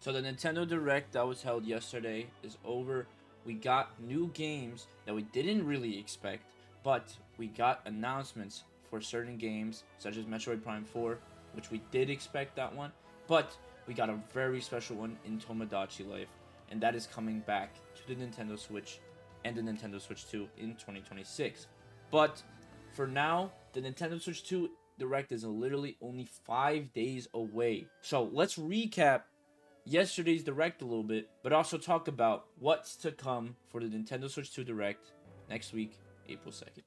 So the Nintendo Direct that was held yesterday is over. We got new games that we didn't really expect, but we got announcements for certain games, such as Metroid Prime 4, which we did expect that one, but we got a very special one in Tomodachi Life, and that is coming back to the Nintendo Switch and the Nintendo Switch 2 in 2026. But for now, the Nintendo Switch 2 Direct is literally only 5 days away. So let's recap yesterday's Direct a little bit, but also talk about what's to come for the Nintendo Switch 2 Direct next week, April 2nd.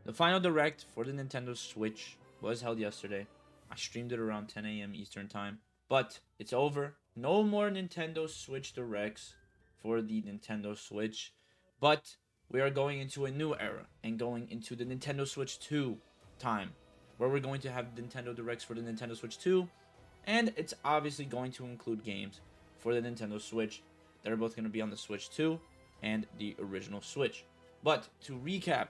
The final Direct for the Nintendo Switch was held yesterday. I streamed it around 10 a.m. Eastern Time, but it's over. No more Nintendo Switch Directs for the Nintendo Switch, but we are going into a new era and going into the Nintendo Switch 2 time, where we're going to have Nintendo Directs for the Nintendo Switch 2, and it's obviously going to include games for the Nintendo Switch that are both going to be on the Switch 2 and the original Switch. But to recap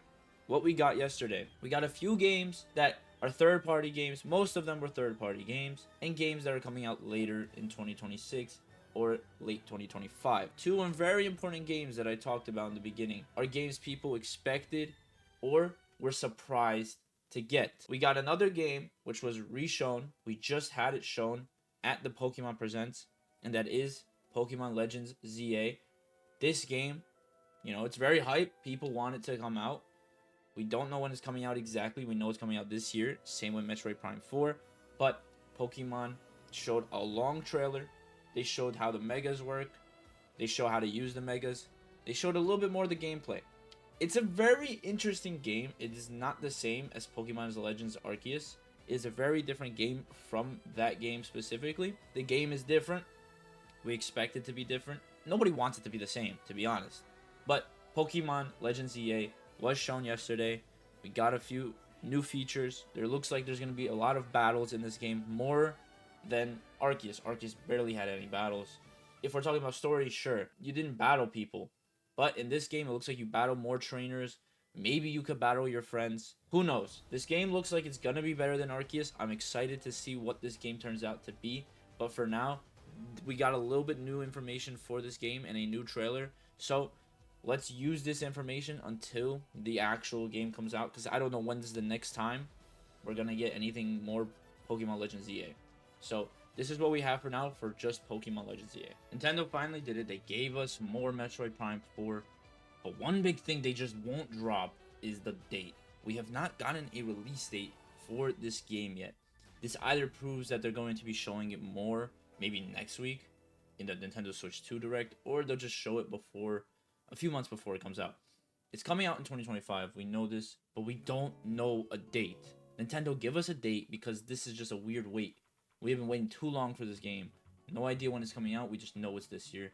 what we got yesterday, we got a few games that are third-party games. Most of them were third-party games, and games that are coming out later in 2026 or late 2025. Two very important games that I talked about in the beginning are games people expected or were surprised to get. We got another game which was reshown. We just had it shown at the Pokemon Presents, and that is Pokémon Legends Z-A. This game, it's very hype. People want it to come out. We don't know when it's coming out exactly. We know it's coming out this year. Same with Metroid Prime 4. But Pokemon showed a long trailer. They showed how the Megas work. They show how to use the Megas. They showed a little bit more of the gameplay. It's a very interesting game. It is not the same as Pokemon Legends Arceus. It is a very different game from that game specifically. The game is different. We expect it to be different. Nobody wants it to be the same, to be honest. But Pokemon Legends Z-A was shown yesterday. We got a few new features. There looks like there's going to be a lot of battles in this game, more than Arceus. Arceus barely had any battles. If we're talking about story, sure, you didn't battle people. But in this game, it looks like you battle more trainers. Maybe you could battle your friends. Who knows? This game looks like it's going to be better than Arceus. I'm excited to see what this game turns out to be. But for now, we got a little bit new information for this game and a new trailer. So let's use this information until the actual game comes out, because I don't know when is the next time we're going to get anything more Pokemon Legends Z-A. So this is what we have for now for just Pokemon Legends Z-A. Nintendo finally did it. They gave us more Metroid Prime 4. But one big thing they just won't drop is the date. We have not gotten a release date for this game yet. This either proves that they're going to be showing it more, maybe next week in the Nintendo Switch 2 Direct, or they'll just show it before, a few months before it comes out. It's coming out in 2025, we know this, but we don't know a date. Nintendo, give us a date, because this is just a weird wait. We have been waiting too long for this game. No idea when it's coming out, we just know it's this year.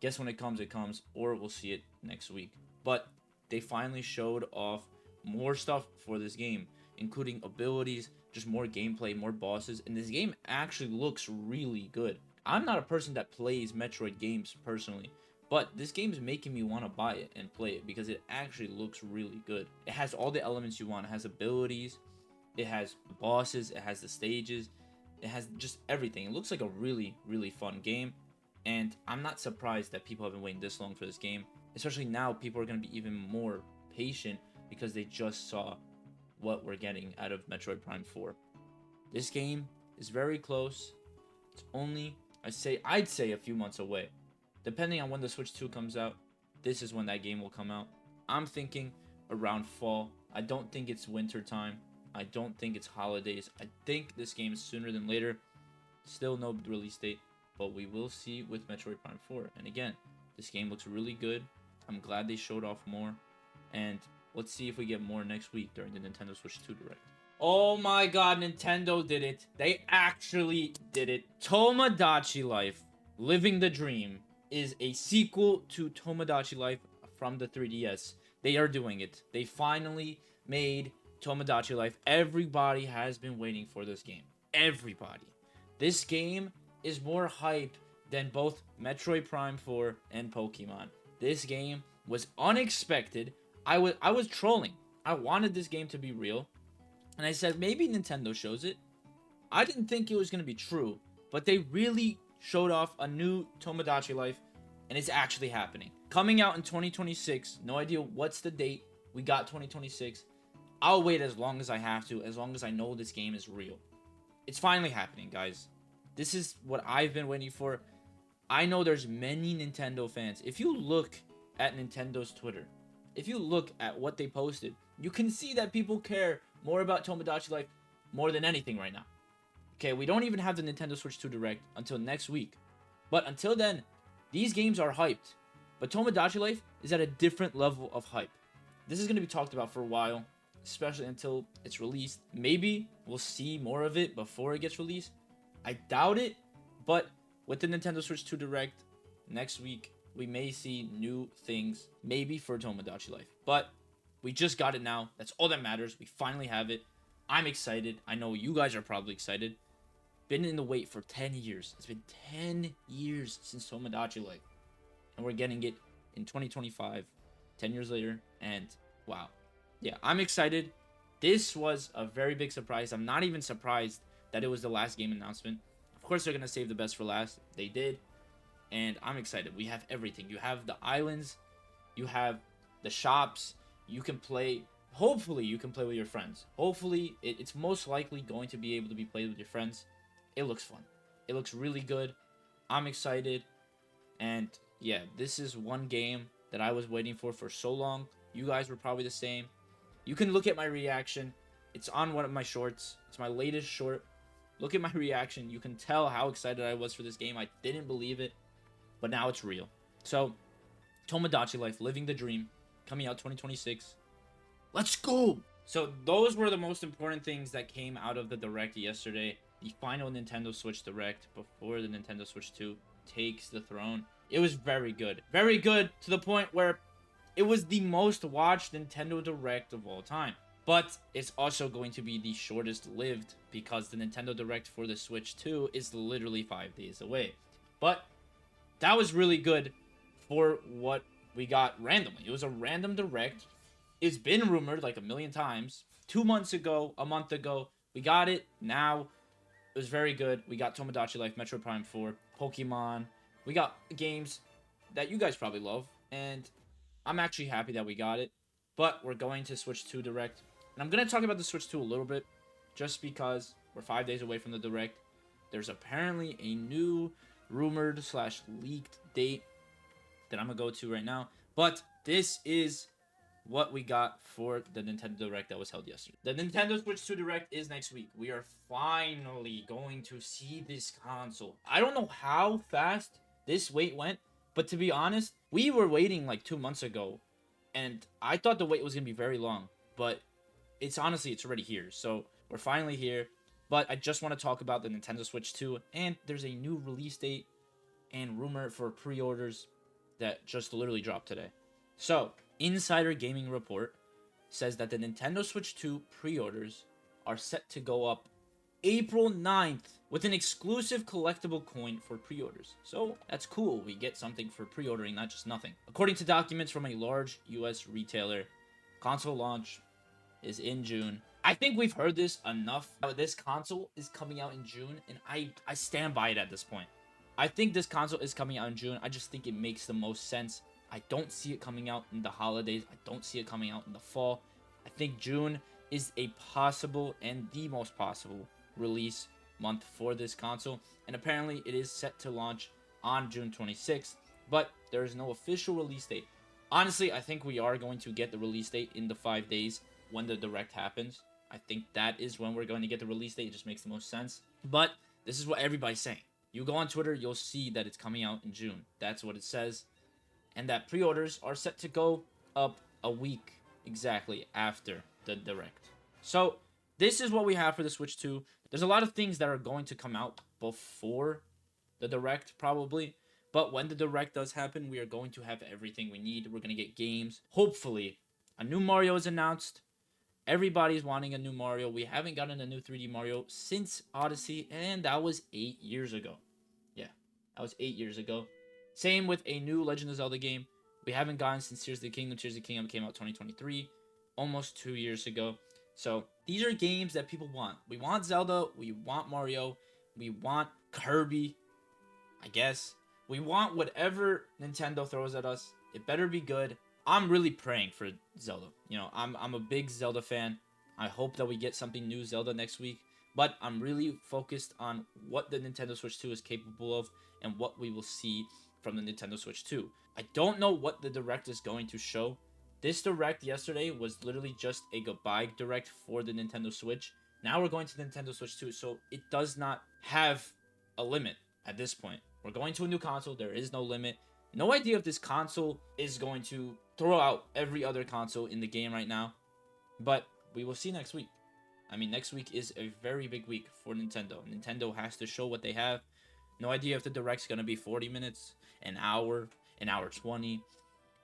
Guess when it comes, or we'll see it next week. But they finally showed off more stuff for this game, including abilities, just more gameplay, more bosses, and this game actually looks really good. I'm not a person that plays Metroid games personally, but this game is making me want to buy it and play it because it actually looks really good. It has all the elements you want. It has abilities, it has bosses, it has the stages, it has just everything. It looks like a really, really fun game, and I'm not surprised that people have been waiting this long for this game. Especially now, people are going to be even more patient because they just saw what we're getting out of Metroid Prime 4. This game is very close. It's only, I'd say a few months away. Depending on when the Switch 2 comes out, this is when that game will come out. I'm thinking around fall. I don't think it's winter time. I don't think it's holidays. I think this game is sooner than later. Still no release date, but we will see with Metroid Prime 4. And again, this game looks really good. I'm glad they showed off more. And let's see if we get more next week during the Nintendo Switch 2 Direct. Oh my god, Nintendo did it. They actually did it. Tomodachi Life, Living the Dream, is a sequel to Tomodachi Life from the 3DS. They are doing it. They finally made Tomodachi Life. Everybody has been waiting for this game. Everybody. This game is more hype than both Metroid Prime 4 and Pokemon. This game was unexpected. I was trolling. I wanted this game to be real, and I said maybe Nintendo shows it. I didn't think it was going to be true, but they really showed off a new Tomodachi Life, and it's actually happening. Coming out in 2026, no idea what's the date. We got 2026. I'll wait as long as I have to, as long as I know this game is real. It's finally happening, guys. This is what I've been waiting for. I know there's many Nintendo fans. If you look at Nintendo's Twitter, if you look at what they posted, you can see that people care more about Tomodachi Life more than anything right now. Okay, we don't even have the Nintendo Switch 2 Direct until next week. But until then, these games are hyped. But Tomodachi Life is at a different level of hype. This is going to be talked about for a while, especially until it's released. Maybe we'll see more of it before it gets released. I doubt it, but with the Nintendo Switch 2 Direct next week, we may see new things, maybe for Tomodachi Life. But we just got it now. That's all that matters. We finally have it. I'm excited. I know you guys are probably excited. Been in the wait for 10 years. It's been 10 years since Tomodachi Life. And we're getting it in 2025, 10 years later. And wow. Yeah, I'm excited. This was a very big surprise. I'm not even surprised that it was the last game announcement. Of course, they're going to save the best for last. They did. And I'm excited. We have everything. You have the islands. You have the shops. You can play. Hopefully, you can play with your friends. Hopefully, it's most likely going to be able to be played with your friends. It looks fun. It looks really good. I'm excited. And yeah, this is one game that I was waiting for so long. You guys were probably the same. You can look at my reaction. It's on one of my shorts. It's my latest short. Look at my reaction. You can tell how excited I was for this game. I didn't believe it, but now it's real. So, Tomodachi Life, living the dream, coming out 2026. Let's go! So, those were the most important things that came out of the Direct yesterday. The final Nintendo Switch Direct before the Nintendo Switch 2 takes the throne. It was very good. Very good to the point where it was the most watched Nintendo Direct of all time. But it's also going to be the shortest lived because the Nintendo Direct for the Switch 2 is literally 5 days away. But that was really good for what we got randomly. It was a random Direct. It's been rumored like a million times. 2 months ago, a month ago, we got it. Now, it was very good. We got Tomodachi Life, Metroid Prime 4, Pokemon. We got games that you guys probably love. And I'm actually happy that we got it. But we're going to Switch 2 Direct. And I'm going to talk about the Switch 2 a little bit. Just because we're 5 days away from the Direct. There's apparently a new rumored / leaked date that I'm going to go to right now. But this is what we got for the Nintendo Direct that was held yesterday. The Nintendo Switch 2 Direct is next week. We are finally going to see this console. I don't know how fast this wait went, but to be honest, we were waiting like 2 months ago, and I thought the wait was going to be very long, but it's already here. So we're finally here, but I just want to talk about the Nintendo Switch 2, and there's a new release date and rumor for pre-orders that just literally dropped today. So, Insider Gaming Report says that the Nintendo Switch 2 pre-orders are set to go up April 9th with an exclusive collectible coin for pre-orders. So, that's cool. We get something for pre-ordering, not just nothing. According to documents from a large US retailer, console launch is in June. I think we've heard this enough. This console is coming out in June, and I stand by it at this point. I think this console is coming out in June. I just think it makes the most sense. I don't see it coming out in the holidays. I don't see it coming out in the fall. I think June is a possible and the most possible release month for this console. And apparently it is set to launch on June 26th, but there is no official release date. Honestly, I think we are going to get the release date in the 5 days when the Direct happens. I think that is when we're going to get the release date. It just makes the most sense. But this is what everybody's saying. You go on Twitter, you'll see that it's coming out in June. That's what it says. And that pre-orders are set to go up a week exactly after the Direct. So, this is what we have for the Switch 2. There's a lot of things that are going to come out before the Direct, probably. But when the Direct does happen, we are going to have everything we need. We're going to get games. Hopefully, a new Mario is announced. Everybody's wanting a new Mario. We haven't gotten a new 3D Mario since Odyssey, and that was 8 years ago. Yeah, that was 8 years ago. Same with a new Legend of Zelda game. we haven't gotten since Tears of the Kingdom. Tears of the Kingdom came out 2023, almost 2 years ago. So these are games that people want. We want Zelda, we want Mario, we want Kirby, I guess. We want whatever Nintendo throws at us. It better be good. I'm really praying for Zelda. You know, I'm a big Zelda fan. I hope that we get something new Zelda next week. But I'm really focused on what the Nintendo Switch 2 is capable of and what we will see from the Nintendo Switch 2. I don't know what the Direct is going to show. This Direct yesterday was literally just a goodbye Direct for the Nintendo Switch. Now we're going to the Nintendo Switch 2, so it does not have a limit at this point. We're going to a new console. There is no limit. No idea if this console is going to throw out every other console in the game right now. But we will see next week. I mean, next week is a very big week for Nintendo. Nintendo has to show what they have. No idea if the Direct's going to be 40 minutes, an hour 20.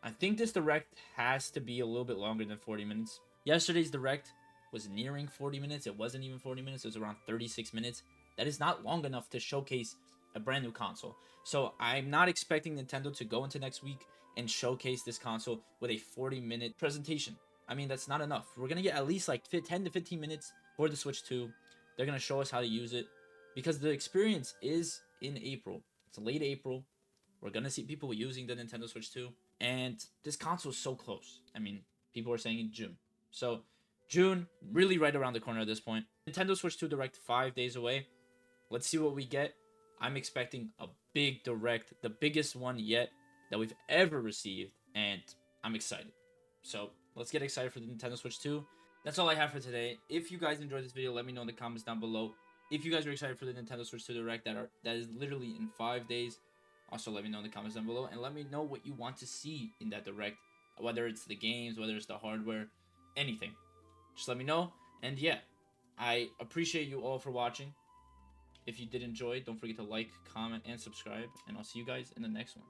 I think this Direct has to be a little bit longer than 40 minutes. Yesterday's Direct was nearing 40 minutes. It wasn't even 40 minutes. It was around 36 minutes. That is not long enough to showcase a brand new console. So I'm not expecting Nintendo to go into next week and showcase this console with a 40-minute presentation. I mean, that's not enough. We're going to get at least like 10 to 15 minutes for the Switch 2. They're going to show us how to use it because the experience is in April. It's late April. We're going to see people using the Nintendo Switch 2. And this console is so close. I mean, people are saying in June. So June, really right around the corner at this point. Nintendo Switch 2 Direct 5 days away. Let's see what we get. I'm expecting a big Direct, the biggest one yet that we've ever received, and I'm excited. So let's get excited for the Nintendo Switch 2. That's all I have for today. If you guys enjoyed this video, let me know in the comments down below. If you guys are excited for the Nintendo Switch 2 Direct that is literally in 5 days, also let me know in the comments down below, and let me know what you want to see in that Direct, whether it's the games, whether it's the hardware, anything. Just let me know, and yeah, I appreciate you all for watching. If you did enjoy, don't forget to like, comment, and subscribe, and I'll see you guys in the next one.